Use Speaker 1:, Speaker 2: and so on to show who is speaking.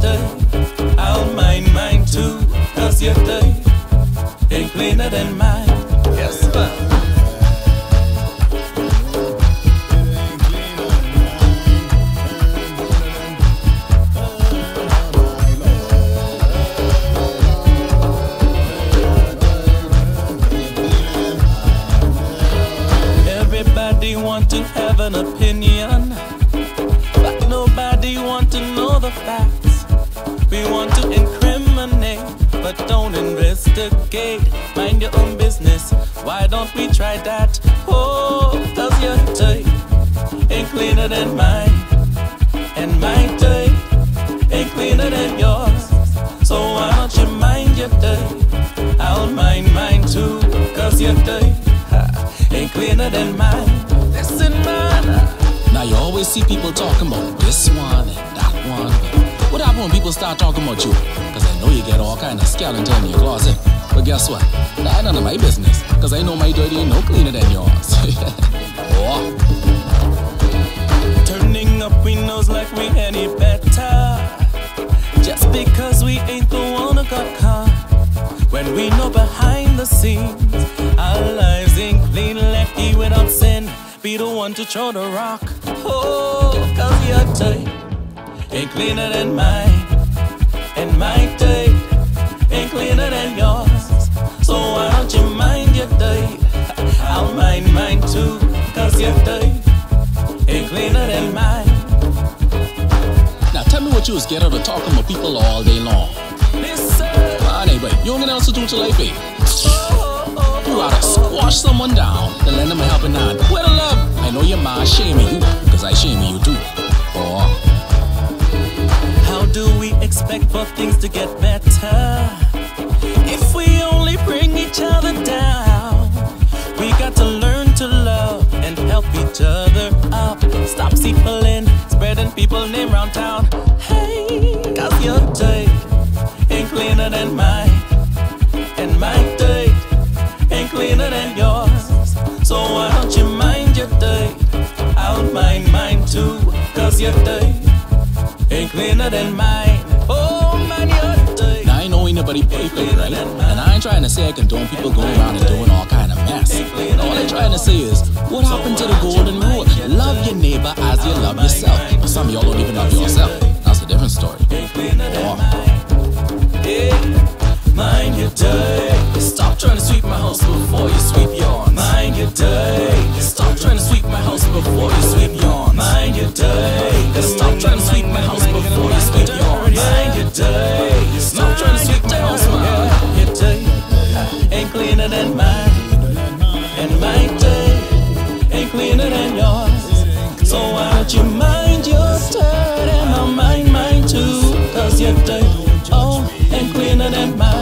Speaker 1: dirty, I'll mind mine too. Cause your dirty ain't cleaner than mine. Yes, sir. Everybody want to have an opinion, but nobody want to know the facts. We want to incriminate, but don't investigate. Mind your own business, why don't we try that? Oh, cause your tape ain't cleaner than mine, and my tape ain't cleaner than yours. So why don't you mind your tape? I'll mind mine too, cause your tape ain't cleaner than mine. Listen, man.
Speaker 2: Now you always see people talking about this one and that one. What happens when people start talking about you? Cause I know you get all kind of skeleton in your closet. But guess what? That ain't none of my business. Cause I know my dirty ain't no cleaner than yours. Oh.
Speaker 1: Turning up we nose like we any better, just because we ain't the one who got caught. When we know behind the scenes our lives ain't clean, left you without sin, be the one to throw the rock. Oh, cause your tape ain't cleaner than mine, and my tape ain't cleaner than yours. So why don't you mind your tape? I'll mind mine too, cause your tape ain't cleaner than mine.
Speaker 2: Now tell me what you was get out of talking about people all day long.
Speaker 1: Listen,
Speaker 2: neighbor, you don't get else to do till life, eh? You ought to squash someone down and lend them a helping hand. Where the love? I know your ma shaming you, cause I shaming you too. Oh.
Speaker 1: How do we expect for things to get better if we only bring each other down? We got to learn to love and help each other up. Stop seeping, spreading people name round town. Hey, cause your tape ain't cleaner than mine, and my tape ain't cleaner than yours. So why don't you mind your tape? I'll mind mine too, cause your tape ain't cleaner than mine. Oh man, your tape.
Speaker 2: Now I know ain't nobody perfect, right? And I ain't trying to say I condone people going around and doing all kind of mess. And all I'm trying to say is, what happened to the golden rule? Love your neighbor as you love yourself. But some of y'all don't even love yourself. That's a different story.
Speaker 1: Mind your day.
Speaker 2: Stop trying to sweep my house before you sweep yours.
Speaker 1: Mind your day.
Speaker 2: Stop trying to sweep my house before you sweep yours.
Speaker 1: Mind your day.
Speaker 2: Stop trying to sweep my house before you sweep yours.
Speaker 1: Mind your day.
Speaker 2: Stop trying to sweep my house, man.
Speaker 1: Your day ain't cleaner than mine, and my day ain't cleaner than yours. So why don't you mind your dirt and I'll mind mine too? Cause your day, oh, ain't cleaner than mine.